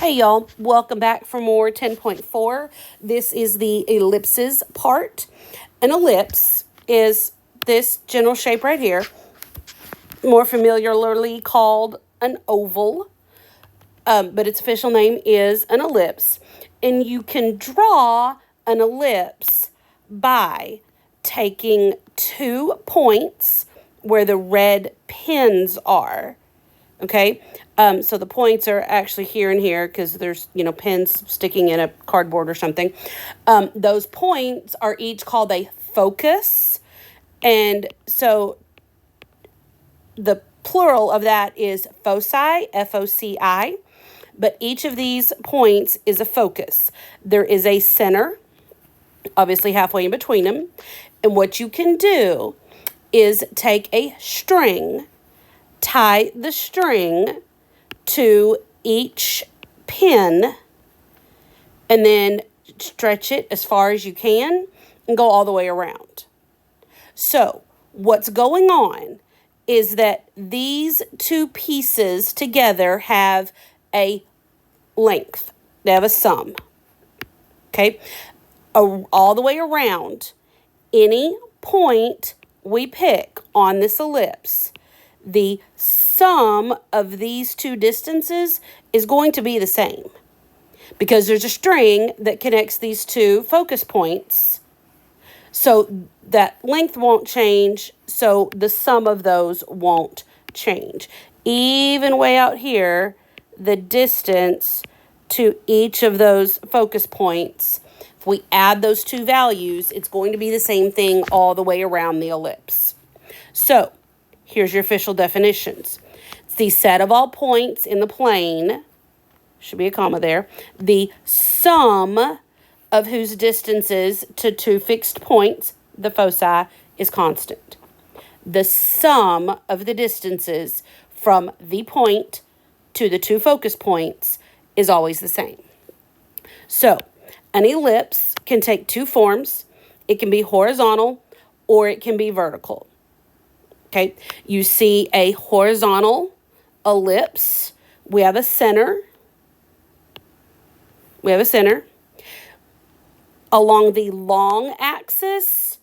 Hey y'all, welcome back for more 10.4. This is the ellipses part. An ellipse is this general shape right here, more familiarly called an oval, but its official name is an ellipse. And you can draw an ellipse by taking 2 points where the red pins are. Okay, so the points are actually here and here because there's, pins sticking in a cardboard or something. Those points are each called a focus. And so the plural of that is foci, F-O-C-I. But each of these points is a focus. There is a center, obviously halfway in between them. And what you can do is take a string, tie the string to each pin, and then stretch it as far as you can and go all the way around. So what's going on is that these two pieces together have a length. They have a sum. Okay? All the way around, any point we pick on this ellipse, the sum of these two distances is going to be the same because there's a string that connects these two focus points. So that length won't change, so the sum of those won't change. Even way out here, the distance to each of those focus points, if we add those two values, it's going to be the same thing all the way around the ellipse. So here's your official definitions. It's the set of all points in the plane, should be a comma there, the sum of whose distances to two fixed points, the foci, is constant. The sum of the distances from the point to the two focus points is always the same. So an ellipse can take two forms. It can be horizontal or it can be vertical. Okay, you see a horizontal ellipse. We have a center. Along the long axis,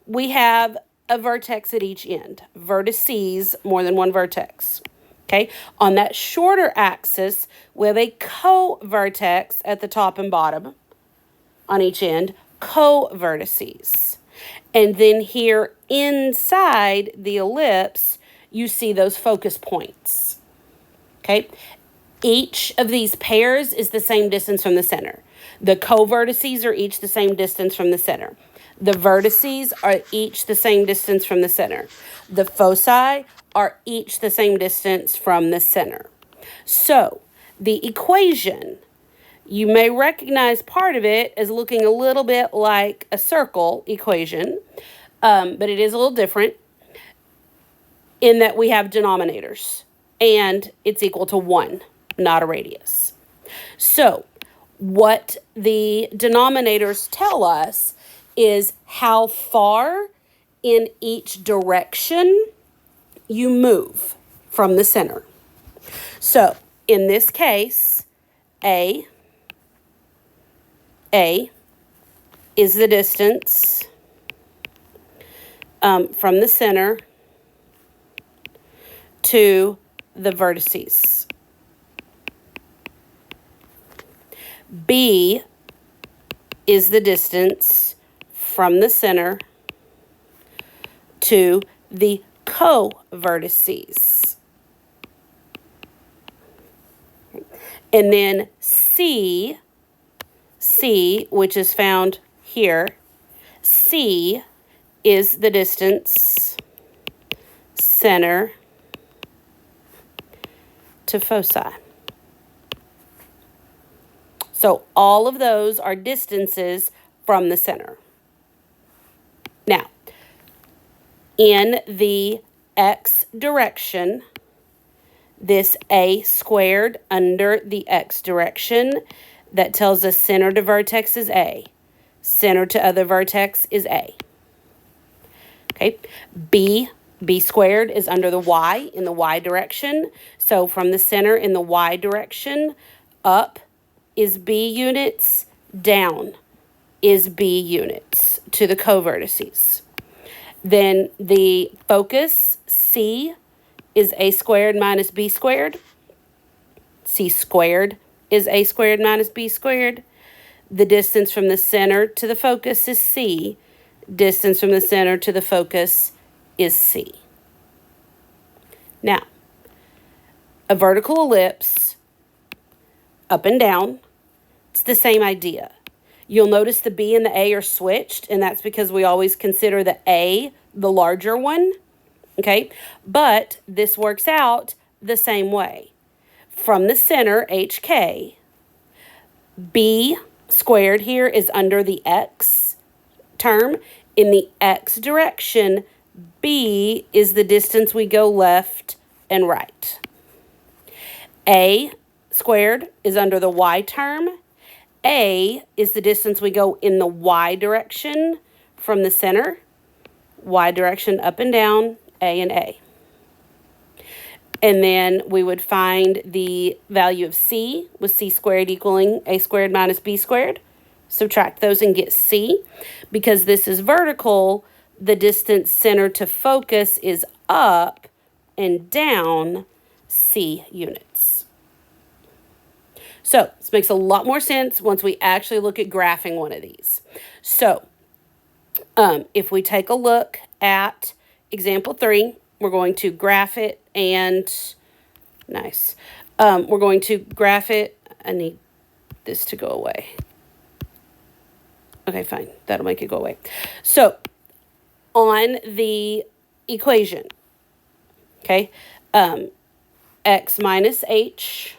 we have a vertex at each end. Vertices, more than one vertex. Okay, on that shorter axis, we have a co-vertex at the top and bottom on each end, co-vertices. And then here inside the ellipse, you see those focus points. Okay, each of these pairs is the same distance from the center. The co-vertices are each the same distance from the center. The vertices are each the same distance from the center. The foci are each the same distance from the center. So the equation, you may recognize part of it as looking a little bit like a circle equation, but it is a little different in that we have denominators and it's equal to 1, not a radius. So what the denominators tell us is how far in each direction you move from the center. So in this case, A is the distance from the center to the vertices. B is the distance from the center to the co-vertices. And then C, which is found here, C is the distance center to foci. So all of those are distances from the center. Now, in the x direction, this a squared under the x direction, that tells us center to vertex is A. Center to other vertex is A. Okay, B squared is under the y in the y direction. So from the center in the y direction up is B units, down is B units to the co-vertices. Then the focus, C, is A squared minus B squared. C squared is A squared minus B squared. The distance from the center to the focus is C. Distance from the center to the focus is C. Now, a vertical ellipse, up and down, it's the same idea. You'll notice the B and the A are switched, and that's because we always consider the A the larger one, okay? But this works out the same way. From the center, HK, B squared here is under the X term. In the X direction, B is the distance we go left and right. A squared is under the Y term. A is the distance we go in the Y direction from the center. Y direction up and down, A and A. And then we would find the value of C with C squared equaling A squared minus B squared. Subtract those and get C. Because this is vertical, the distance center to focus is up and down C units. So this makes a lot more sense once we actually look at graphing one of these. So if we take a look at example 3, we're going to graph it and, nice. We're going to graph it. I need this to go away. Okay, fine. That'll make it go away. So on the equation, okay, x minus h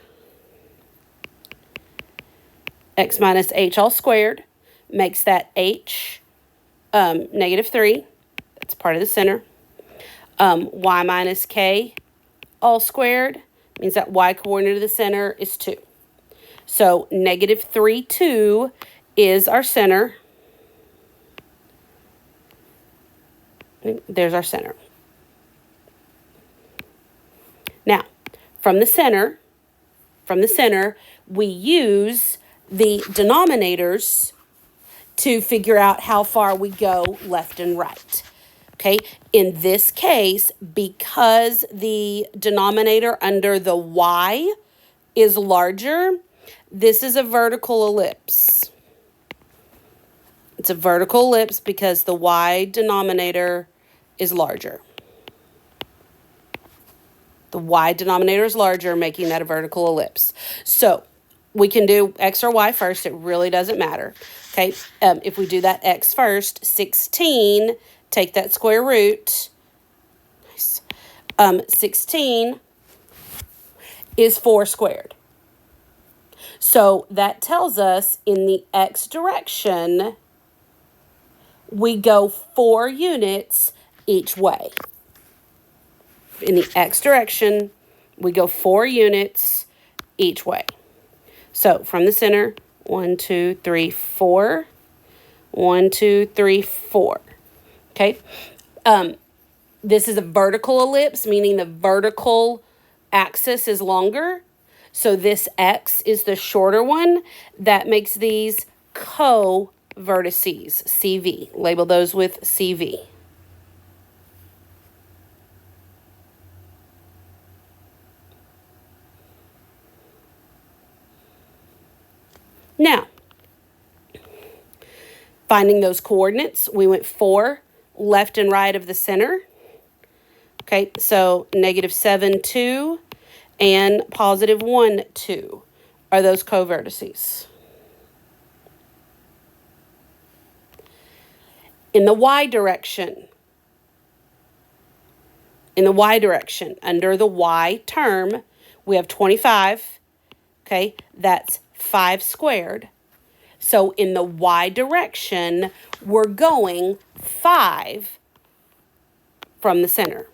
all squared makes that h -3. That's part of the center. Y minus k all squared means that y coordinate of the center is 2. So -3, 2 is our center. There's our center. Now, from the center, we use the denominators to figure out how far we go left and right. Okay, in this case, because the denominator under the y is larger, this is a vertical ellipse. It's a vertical ellipse because the y denominator is larger. The y denominator is larger, making that a vertical ellipse. So we can do x or y first. It really doesn't matter. Okay, if we do that x first, 16, take that square root. Nice. 16 is 4 squared. So that tells us in the x direction, we go 4 units each way. In the x direction, we go 4 units each way. So from the center, 1, 2, 3, 4. 1, 2, 3, 4. Okay. This is a vertical ellipse, meaning the vertical axis is longer. So this x is the shorter one. That makes these co-vertices, CV. Label those with CV. Now, finding those coordinates, we went 4 left and right of the center. Okay, so -7, 2, and +1, 2 are those co-vertices. In the y direction, under the y term, we have 25. Okay, that's 5 squared. So in the y direction, we're going 5 from the center.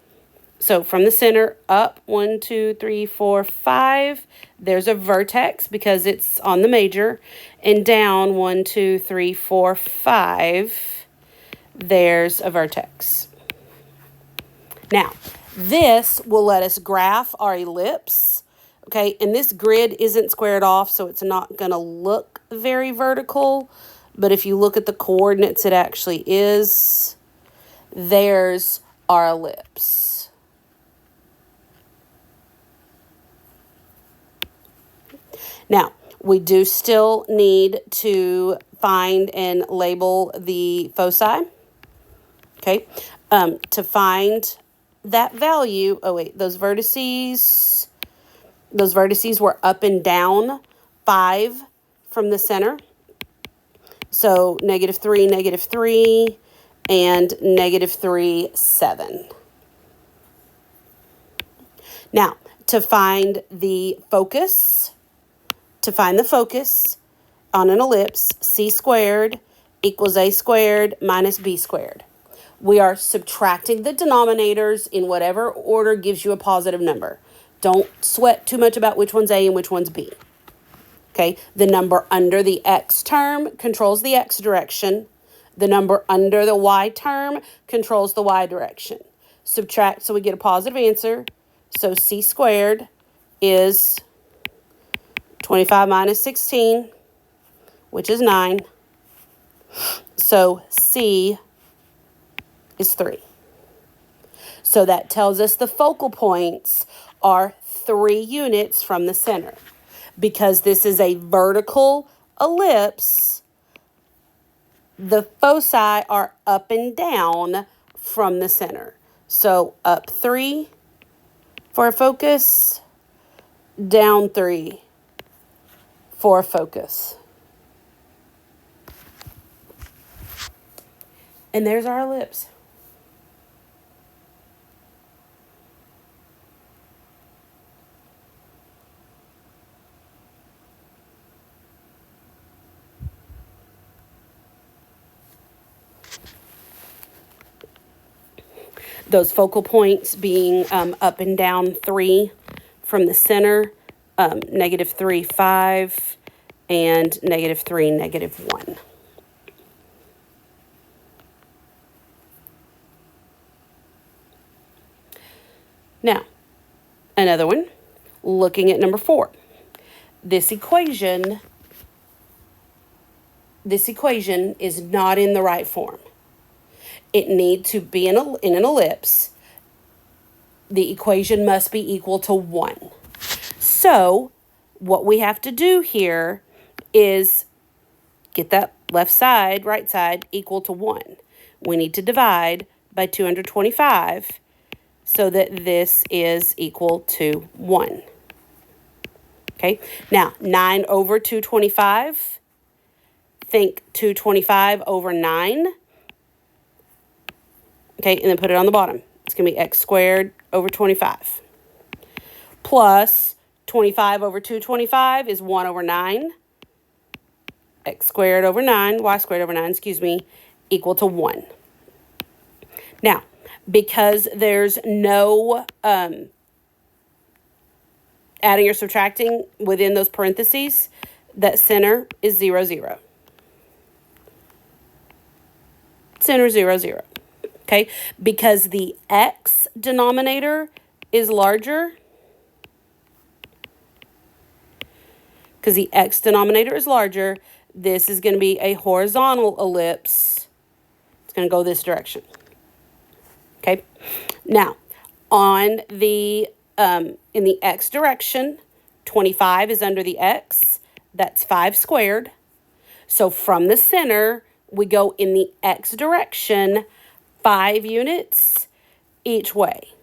So from the center up, 1, 2, 3, 4, 5. There's a vertex because it's on the major. And down, 1, 2, 3, 4, 5. There's a vertex. Now, this will let us graph our ellipse Okay, and this grid isn't squared off, so it's not going to look very vertical. But if you look at the coordinates, it actually is. There's our ellipse. Now, we do still need to find and label the foci. Okay, to find that value, oh wait, those vertices were up and down 5 from the center. So -3, -3, and -3, 7. Now, to find the focus on an ellipse, c squared equals a squared minus b squared. We are subtracting the denominators in whatever order gives you a positive number. Don't sweat too much about which one's a and which one's b. Okay, the number under the x term controls the x direction. The number under the y term controls the y direction. Subtract so we get a positive answer. So c squared is 25 minus 16, which is 9. So c is 3. So that tells us the focal points are 3 units from the center. Because this is a vertical ellipse, the foci are up and down from the center. So up 3 for a focus, down 3 for a focus. And there's our ellipse. Those focal points being up and down 3 from the center, -3, 5, and -3, -1. Now, another one, looking at number 4. This equation is not in the right form. It needs to be in an ellipse. The equation must be equal to 1. So what we have to do here is get that left side, right side, equal to 1. We need to divide by 225 so that this is equal to 1. Okay, now 9 over 225. Think 225 over 9. Okay, and then put it on the bottom. It's going to be x squared over 25. Plus 25 over 225 is 1 over 9. X squared over 9, y squared over 9, equal to 1. Now, because there's no adding or subtracting within those parentheses, that center is 0, 0. Center 0, 0. Okay, because the x denominator is larger. This is going to be a horizontal ellipse. It's going to go this direction. Okay, now on the in the x direction, 25 is under the x. That's 5 squared. So from the center, we go in the x direction 5 units each way.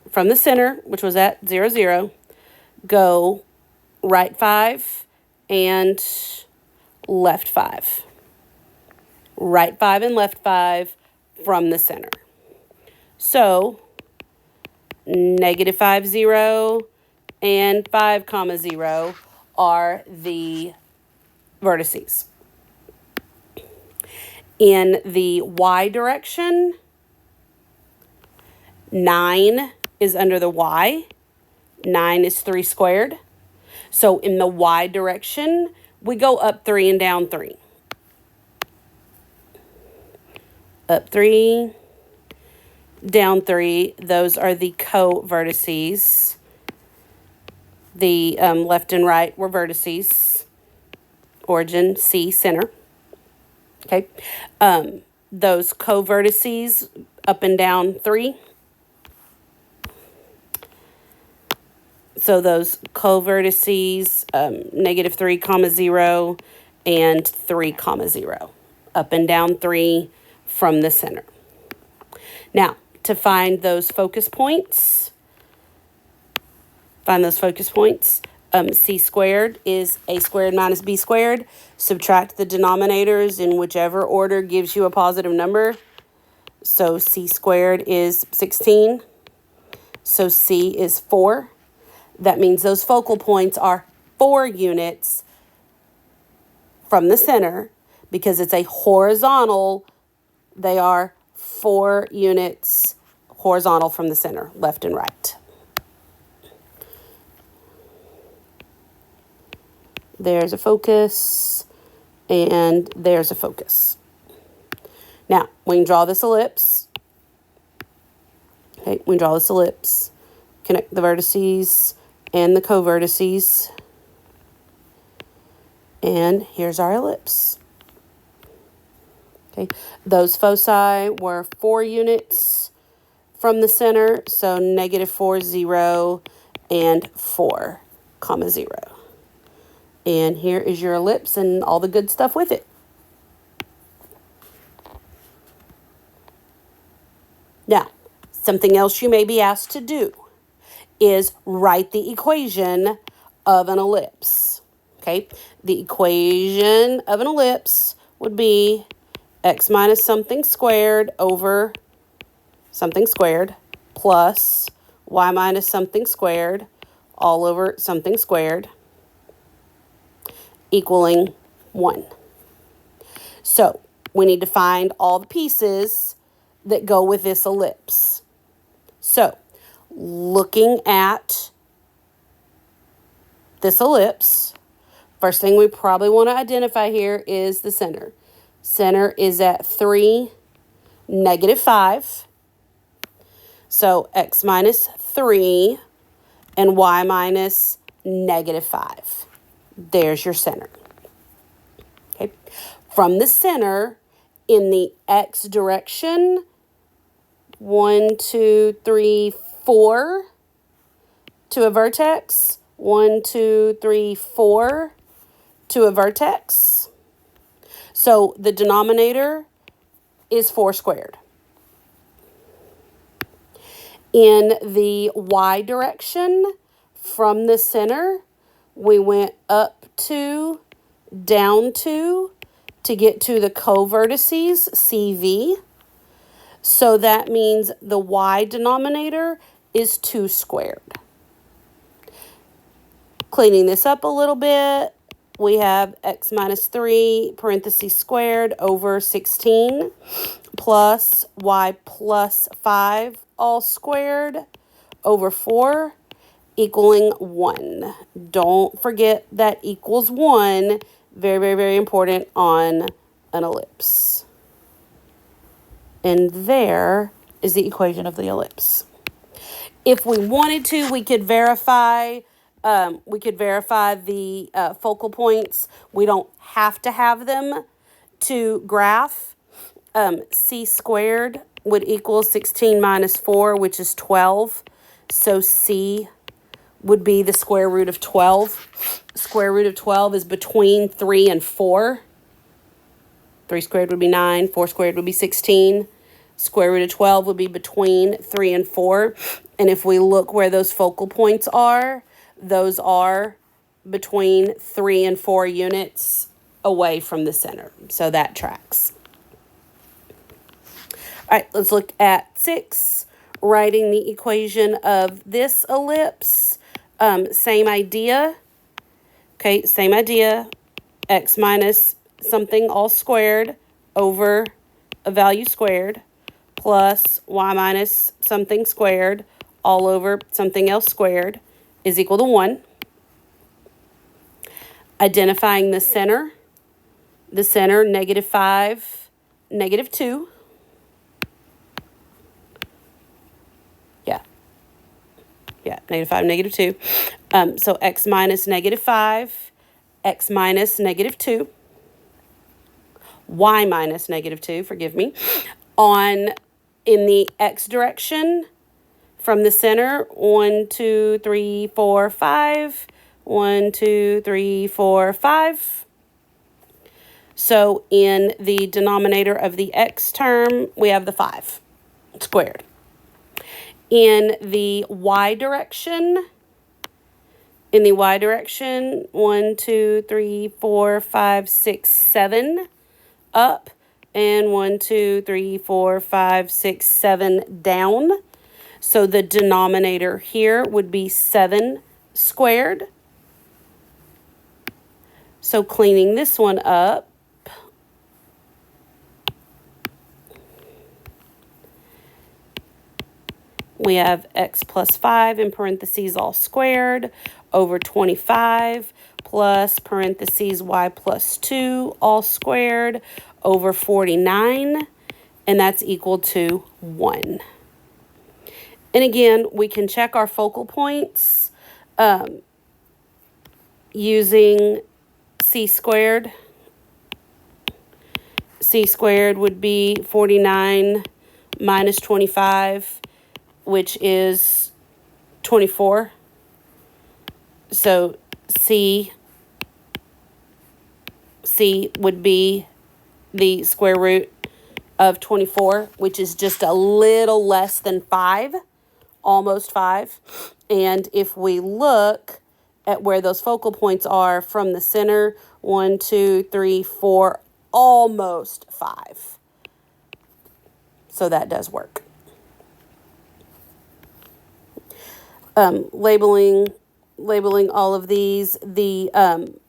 From the center, which was at 0, 0, go right 5 and left 5. Right 5 and left 5 from the center. So -5, 0 and 5, 0 are the vertices. In the y direction, 9 is under the y. 9 is 3 squared. So in the y direction, we go up 3 and down 3. Up 3, down 3. Those are the co-vertices. The left and right were vertices. Origin, C, center. Okay. Those co-vertices, up and down 3. So those co-vertices, -3, 0, and 3, 0. Up and down 3 from the center. Now, to find those focus points, C squared is A squared minus B squared. Subtract the denominators in whichever order gives you a positive number. So C squared is 16. So C is 4. That means those focal points are 4 units from the center. Because it's a horizontal, they are 4 units horizontal from the center, left and right. There's a focus, and there's a focus. Now, we can draw this ellipse. Okay, we can draw this ellipse. Connect the vertices and the co-vertices. And here's our ellipse. Okay, those foci were 4 units from the center, so -4, 0, and 4, 0. And here is your ellipse and all the good stuff with it. Now, something else you may be asked to do is write the equation of an ellipse. Okay, the equation of an ellipse would be x minus something squared over something squared plus y minus something squared all over something squared equaling 1. So we need to find all the pieces that go with this ellipse. So looking at this ellipse, first thing we probably want to identify here is the center. Center is at 3, -5. So x minus 3 and y minus -5. There's your center. Okay. From the center, in the x direction, 1, 2, 3, 4 to a vertex. 1, 2, 3, 4 to a vertex. So the denominator is 4 squared. In the y direction, from the center, we went up 2, down 2 to get to the co-vertices, CV. So that means the y denominator is 2 squared. Cleaning this up a little bit, we have x minus 3 parentheses squared over 16 plus y plus 5 all squared over 4 equaling 1. Don't forget that equals 1. Very, very, very important on an ellipse. And there is the equation of the ellipse. If we wanted to, we could verify the focal points. We don't have to have them to graph. C squared would equal 16 minus 4, which is 12. So C would be the square root of 12. Square root of 12 is between 3 and 4. 3 squared would be 9. 4 squared would be 16. Square root of 12 would be between 3 and 4. And if we look where those focal points are, those are between 3 and 4 units away from the center. So that tracks. All right, let's look at 6. Writing the equation of this ellipse. Same idea. Okay, same idea. X minus something all squared over a value squared plus y minus something squared all over something else squared is equal to 1. Identifying the center. The center, -5, -2. Yeah, -5, -2. So x minus -5, x minus -2, y minus -2, forgive me, in the x direction from the center, 1, 2, 3, 4, 5, 1, 2, 3, 4, 5. So in the denominator of the x term, we have the 5 squared. In the y direction, 1, 2, 3, 4, 5, 6, 7 up, and 1, 2, 3, 4, 5, 6, 7 down. So the denominator here would be 7 squared. So cleaning this one up, we have x plus 5 in parentheses all squared over 25 plus parentheses y plus 2 all squared over 49, and that's equal to 1. And again, we can check our focal points using c squared. C squared would be 49 minus 25, which is 24. So C would be the square root of 24, which is just a little less than 5, almost 5. And if we look at where those focal points are from the center, 1, 2, 3, 4, almost 5. So that does work. Labeling all of these, the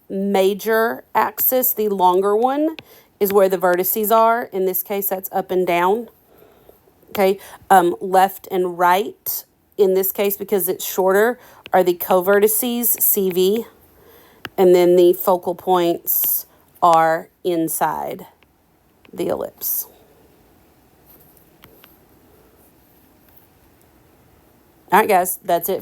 major axis, the longer one, is where the vertices are. In this case, that's up and down. Okay, left and right, in this case, because it's shorter, are the covertices, CV, and then the focal points are inside the ellipse. All right, guys, that's it